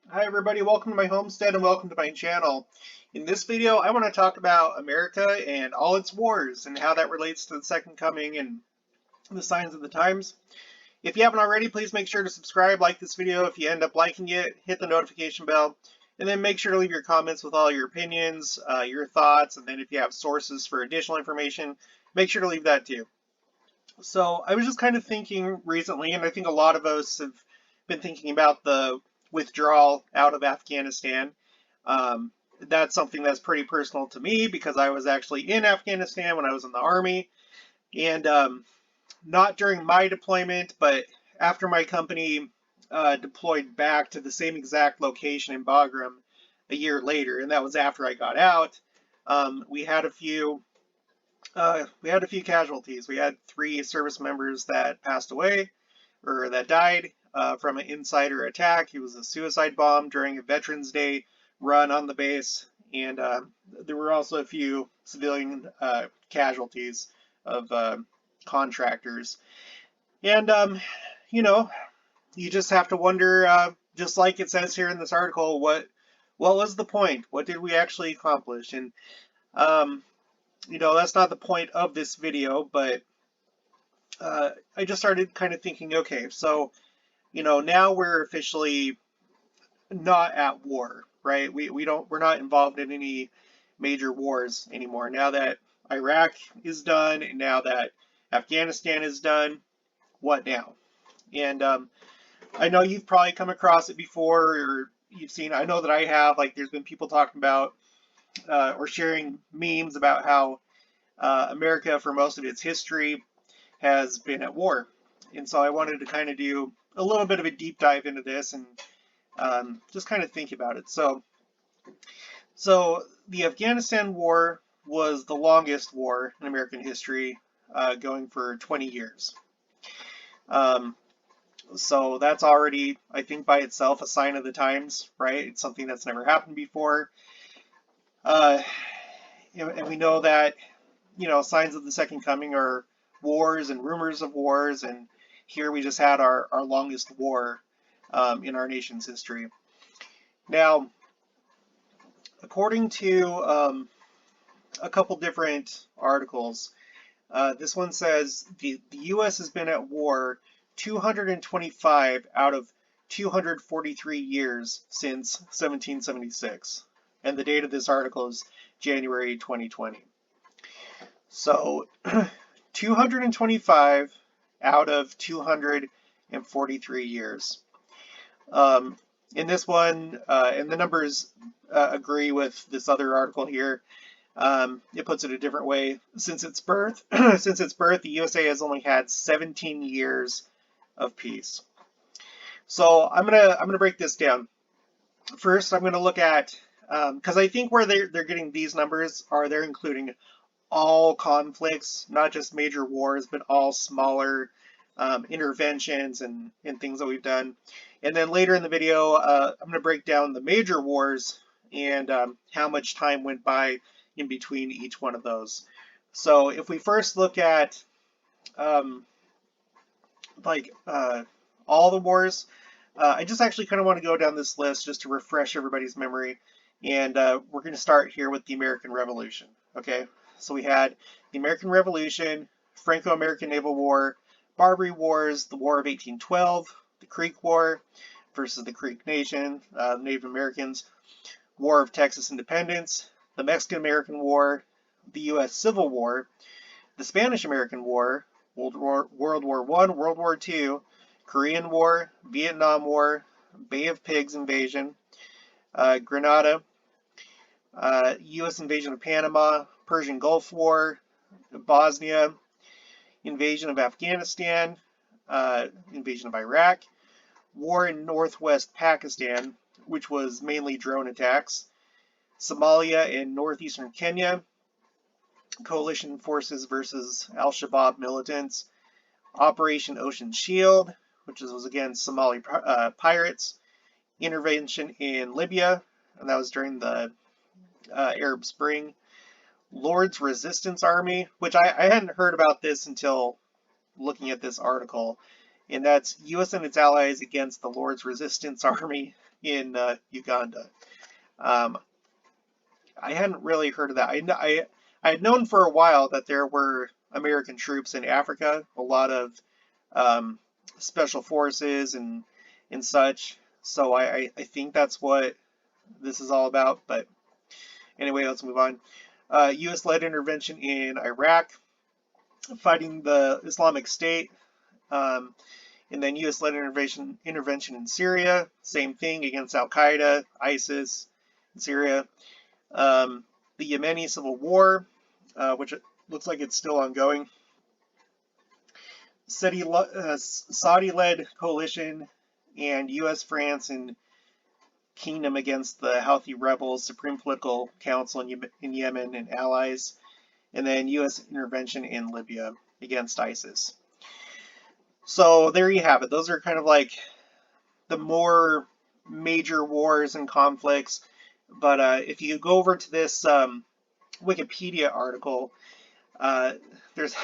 Hi everybody, welcome to my homestead and welcome to my channel. In this video, I want to talk about America and all its wars and how that relates to the Second Coming and the signs of the times. If you haven't already, please make sure to subscribe, like this video. If you end up liking it, hit the notification bell, and then make sure to leave your comments with all your opinions, your thoughts, and then if you have sources for additional information, make sure to leave that too. So I was just kind of thinking recently, and I think a lot of us have been thinking about the withdrawal out of Afghanistan. Um, that's something that's pretty personal to me because I was actually in Afghanistan when I was in the army, and not during my deployment, but after my company deployed back to the same exact location in Bagram a year later, and that was after I got out. We had a few casualties. We had 3 service members that passed away or that died from an insider attack. It was a suicide bomb during a Veterans Day run on the base, and there were also a few civilian casualties of contractors. And you know, you just have to wonder, just like it says here in this article, what was the point? What did we actually accomplish? And um, that's not the point of this video, but I just started kind of thinking, okay, so, now we're officially not at war, right? We're not involved in any major wars anymore. Now that Iraq is done, and now that Afghanistan is done, what now? And I know you've probably come across it before, or you've seen, I know that I have, like, there's been people talking about or sharing memes about how America, for most of its history, has been at war. And so I wanted to kind of do a little bit of a deep dive into this and just kind of think about it. So the Afghanistan War was the longest war in American history, going for 20 years. Um, so that's already, I think, by itself a sign of the times, right? It's something that's never happened before. Uh, and we know that, signs of the Second Coming are wars and rumors of wars, and here we just had our longest war in our nation's history. Now, according to a couple different articles, this one says the U.S. has been at war 225 out of 243 years since 1776. And the date of this article is January 2020. So 225 out of 243 years. Um, in this one, and the numbers agree with this other article here. It puts it a different way. Since its birth, the USA has only had 17 years of peace. So I'm gonna break this down. First, I'm gonna look at because I think where they're getting these numbers are they're including all conflicts, not just major wars, but all smaller interventions and things that we've done. And then later in the video, I'm going to break down the major wars and how much time went by in between each one of those. So if we first look at um, like all the wars, I just actually kind of want to go down this list just to refresh everybody's memory. And we're going to start here with the American Revolution. Okay, so we had the American Revolution, Franco-American Naval War, Barbary Wars, the War of 1812, the Creek War versus the Creek Nation, the Native Americans, War of Texas Independence, the Mexican-American War, the U.S. Civil War, the Spanish-American War, World War I, World War II, Korean War, Vietnam War, Bay of Pigs invasion, Grenada, U.S. invasion of Panama, Persian Gulf War, Bosnia, invasion of Afghanistan, invasion of Iraq, war in northwest Pakistan, which was mainly drone attacks, Somalia and northeastern Kenya, coalition forces versus al-Shabaab militants, Operation Ocean Shield, which was against Somali pirates, intervention in Libya, and that was during the Arab Spring, Lord's Resistance Army, which I hadn't heard about this until looking at this article, and that's U.S. and its allies against the Lord's Resistance Army in Uganda. Um, I hadn't really heard of that. I had known for a while that there were American troops in Africa, a lot of um, special forces and such. So I think that's what this is all about. But anyway, let's move on. U.S.-led intervention in Iraq, fighting the Islamic State, um, and then U.S.-led intervention in Syria, same thing against Al Qaeda, ISIS, in Syria. The Yemeni Civil War, which looks like it's still ongoing. Saudi-led coalition and U.S., France, and Kingdom against the Houthi rebels, Supreme Political Council in Yemen and allies, and then U.S. intervention in Libya against ISIS. So there you have it. Those are kind of like the more major wars and conflicts. But if you go over to this Wikipedia article, there's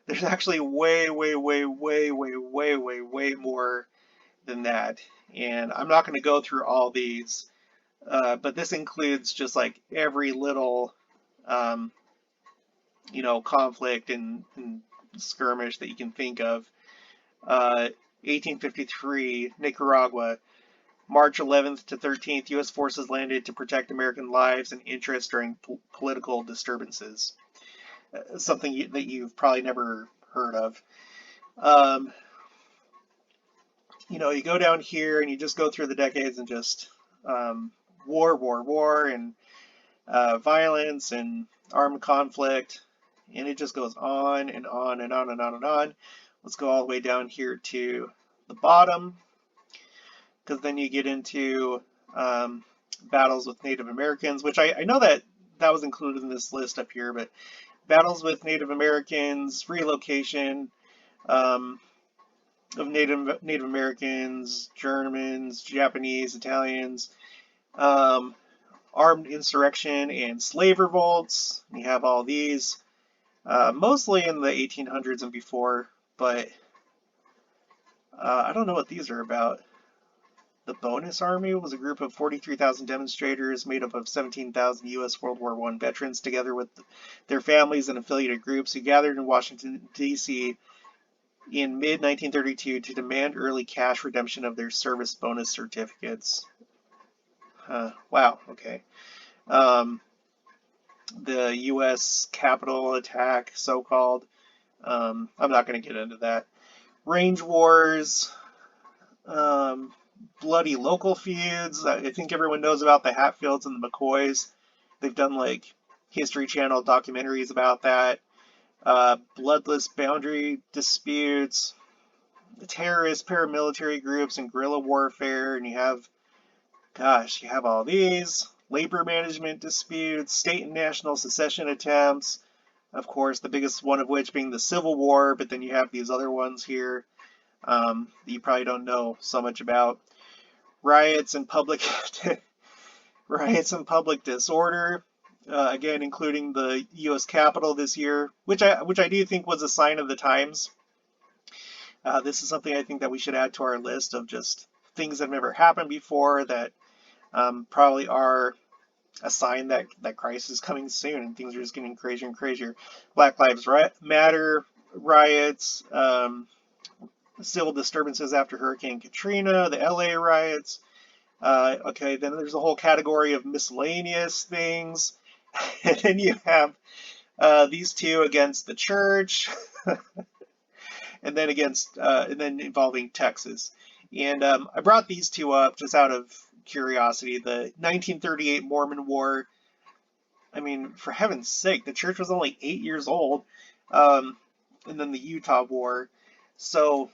there's actually way more than that. And I'm not going to go through all these, but this includes just like every little, conflict and skirmish that you can think of. 1853, Nicaragua. March 11th to 13th, U.S. forces landed to protect American lives and interests during political disturbances. Something that you've probably never heard of. You go down here and you just go through the decades and just war, and violence and armed conflict, and it just goes on and on and on and on and on. Let's go all the way down here to the bottom, because then you get into battles with Native Americans, which I know that was included in this list up here, but battles with Native Americans, relocation of Native Americans, Germans, Japanese, Italians, armed insurrection and slave revolts. You have all these, mostly in the 1800s and before, but I don't know what these are about. The Bonus Army was a group of 43,000 demonstrators made up of 17,000 U.S. World War I veterans, together with their families and affiliated groups, who gathered in Washington, D.C. in mid-1932 to demand early cash redemption of their service bonus certificates. Wow, okay. The U.S. Capitol attack, so-called. I'm not going to get into that. Range wars, bloody local feuds. I think everyone knows about the Hatfields and the McCoys. They've done like History Channel documentaries about that. Bloodless boundary disputes, terrorist paramilitary groups and guerrilla warfare, and you have all these. Labor management disputes, state and national secession attempts, of course, the biggest one of which being the Civil War, but then you have these other ones here that you probably don't know so much about. Riots and public disorder, again including the U.S. Capitol this year, which I do think was a sign of the times. This is something I think that we should add to our list of just things that have never happened before that probably are a sign that Christ is coming soon and things are just getting crazier and crazier. Black Lives Matter riots, civil disturbances after Hurricane Katrina, the LA riots. Okay, then there's a whole category of miscellaneous things. And then you have these two against the church, and then involving Texas. And I brought these two up just out of curiosity. The 1938 Mormon War. I mean, for heaven's sake, the church was only 8 years old. And then the Utah War. So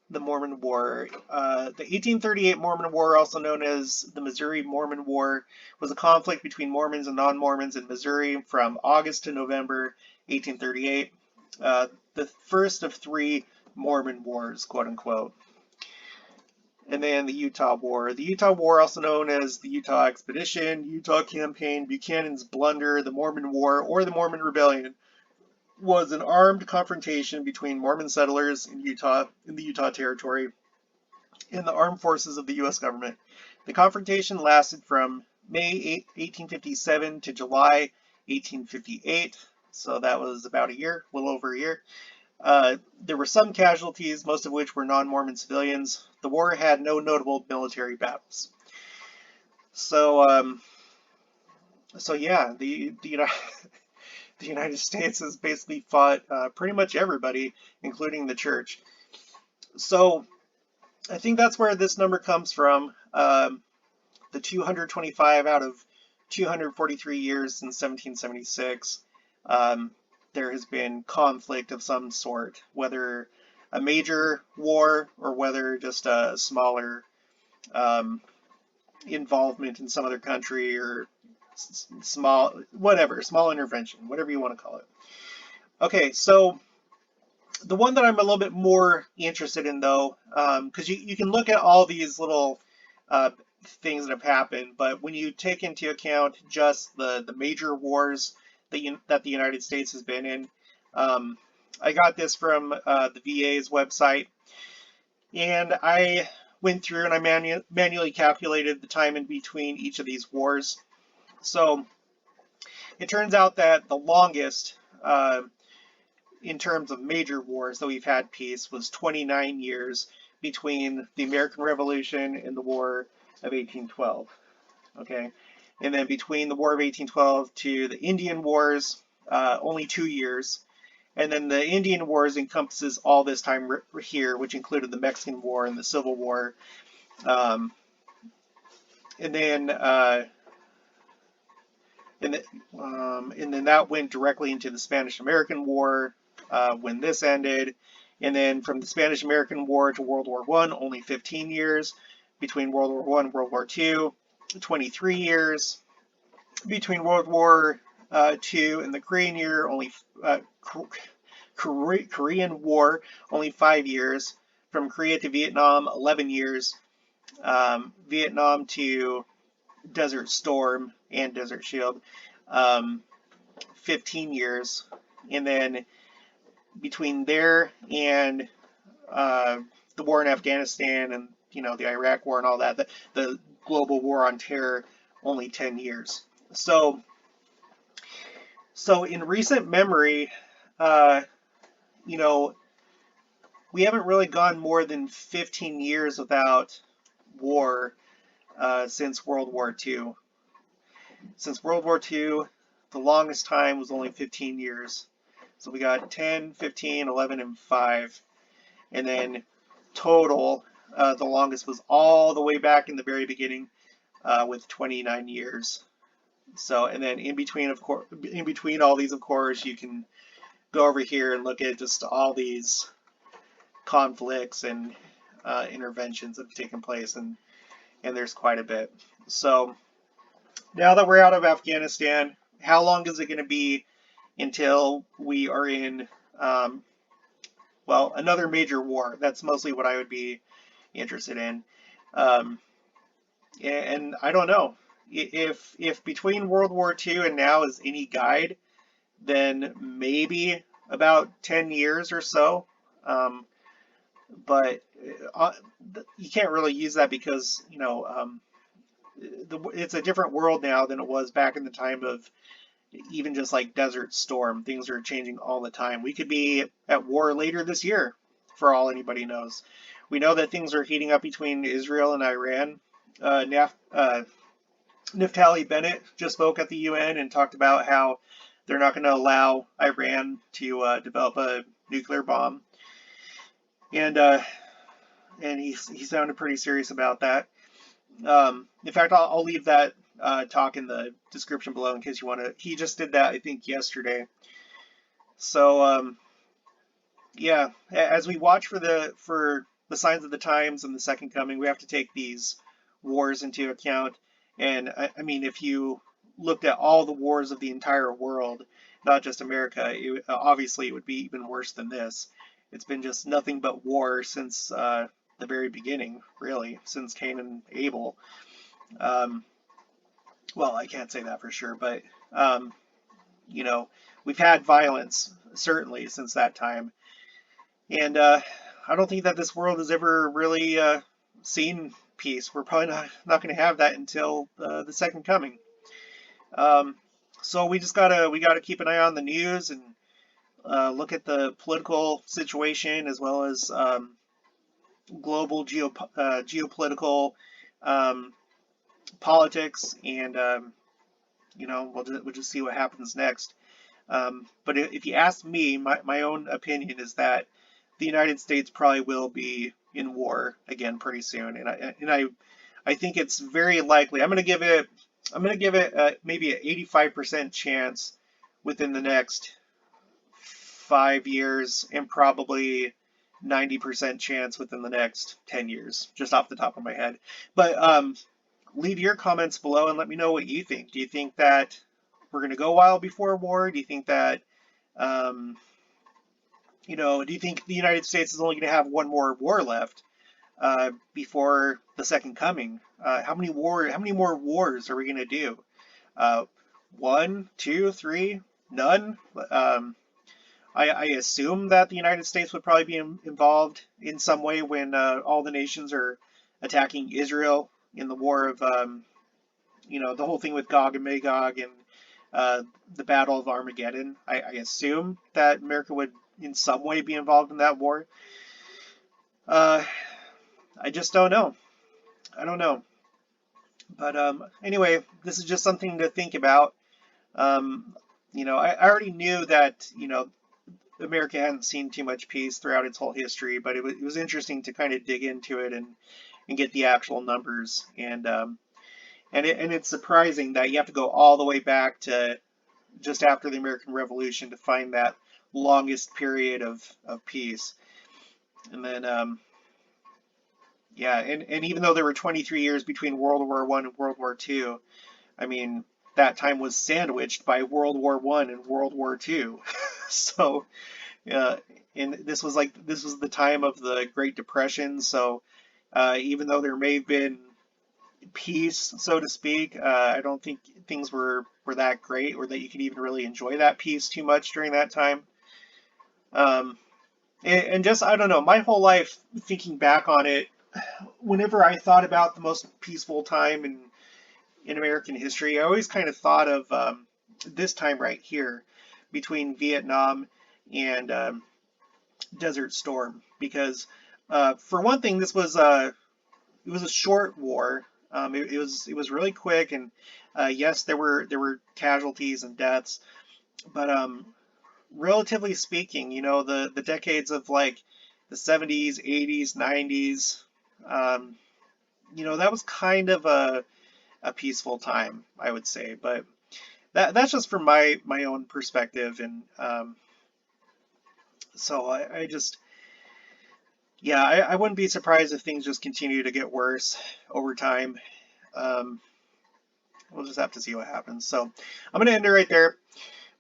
the Mormon War. The 1838 Mormon War, also known as the Missouri Mormon War, was a conflict between Mormons and non-Mormons in Missouri from August to November 1838. The first of 3 Mormon Wars, quote unquote. And then the Utah War. The Utah War, also known as the Utah Expedition, Utah Campaign, Buchanan's Blunder, the Mormon War, or the Mormon Rebellion, was an armed confrontation between Mormon settlers in the Utah Territory, and the armed forces of the U.S. government. The confrontation lasted from May 1857 to July 1858, so that was about a year, a little over a year. There were some casualties, most of which were non-Mormon civilians. The war had no notable military battles. So, yeah, the United States has basically fought pretty much everybody, including the church. So I think that's where this number comes from. The 225 out of 243 years since 1776, there has been conflict of some sort, whether a major war or whether just a smaller involvement in some other country or small intervention, whatever you want to call it. Okay, so the one that I'm a little bit more interested in, though, because you can look at all these little things that have happened, but when you take into account just the major wars that the United States has been in, I got this from the VA's website, and I went through and I manually calculated the time in between each of these wars. So it turns out that the longest in terms of major wars that we've had peace was 29 years between the American Revolution and the War of 1812. Okay, and then between the War of 1812 to the Indian Wars, only 2 years. And then the Indian Wars encompasses all this time here, which included the Mexican War and the Civil War. And then that went directly into the Spanish-American War when this ended. And then from the Spanish-American War to World War I, only 15 years. Between World War I and World War II, 23 years. Between World War II and the Korean War, only 5 years. From Korea to Vietnam, 11 years. Vietnam to Desert Storm and Desert Shield, 15 years. And then between there and the war in Afghanistan and the Iraq War and all that, the global war on terror, only 10 years. So in recent memory, we haven't really gone more than 15 years without war since World War II. Since World War II, the longest time was only 15 years. So we got 10, 15, 11, and 5. And then total, the longest was all the way back in the very beginning with 29 years. So, and then in between all these, of course, you can go over here and look at just all these conflicts and interventions that have taken place, and there's quite a bit. So now that we're out of Afghanistan, how long is it going to be until we are in another major war? That's mostly what I would be interested in. And I don't know. If between World War II and now is any guide, then maybe about 10 years or so. But you can't really use that because, it's a different world now than it was back in the time of even just like Desert Storm. Things are changing all the time. We could be at war later this year, for all anybody knows. We know that things are heating up between Israel and Iran. Naftali Bennett just spoke at the UN and talked about how they're not going to allow Iran to develop a nuclear bomb. And he sounded pretty serious about that. In fact, I'll leave that talk in the description below in case you want to. He just did that, I think, yesterday. So yeah, as we watch for the signs of the times and the second coming, we have to take these wars into account. And I mean, if you looked at all the wars of the entire world, not just America, obviously it would be even worse than this. It's been just nothing but war since the very beginning, really, since Cain and Abel. Well, I can't say that for sure, but you know, we've had violence certainly since that time, and I don't think that this world has ever really seen peace. We're probably not going to have that until the second coming. Um, so we gotta keep an eye on the news and look at the political situation as well as global geopolitical um, politics, and we'll just see what happens next. But if you ask me, my own opinion is that the United States probably will be in war again pretty soon, and I think it's very likely. I'm gonna give it maybe an 85% chance within the next 5 years, and probably 90% chance within the next 10 years, just off the top of my head. But leave your comments below and let me know what you think. Do you think that we're going to go a while before war? Do you think that, um, do you think the United States is only going to have one more war left before the second coming? How many more wars are we going to do? Uh, one, two, three, none? I assume that the United States would probably be involved in some way when all the nations are attacking Israel in the war of, the whole thing with Gog and Magog and the Battle of Armageddon. I assume that America would in some way be involved in that war. Uh, I just don't know. I don't know. But anyway, this is just something to think about. I already knew that, America hadn't seen too much peace throughout its whole history, but it was interesting to kind of dig into it and get the actual numbers. And it's surprising that you have to go all the way back to just after the American Revolution to find that longest period of peace. And then, yeah, and even though there were 23 years between World War I and World War II, I mean, that time was sandwiched by World War I and World War II. So, uh, and this was the time of the Great Depression. So, even though there may have been peace, so to speak, I don't think things were that great, or that you could even really enjoy that peace too much during that time. Um, and just, I don't know, my whole life thinking back on it, whenever I thought about the most peaceful time in American history, I always kind of thought of this time right here between Vietnam and Desert Storm, because for one thing, it was a short war. It was really quick, and yes, there were casualties and deaths, but relatively speaking, the decades of like the 70s, 80s, 90s, um, that was kind of a peaceful time, I would say. But that's just from my own perspective, and so I just, yeah, I wouldn't be surprised if things just continue to get worse over time. Um, we'll just have to see what happens. So I'm going to end it right there.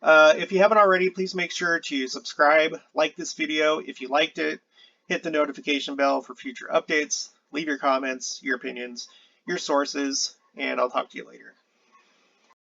If you haven't already, please make sure to subscribe, like this video if you liked it, hit the notification bell for future updates, leave your comments, your opinions, your sources, and I'll talk to you later.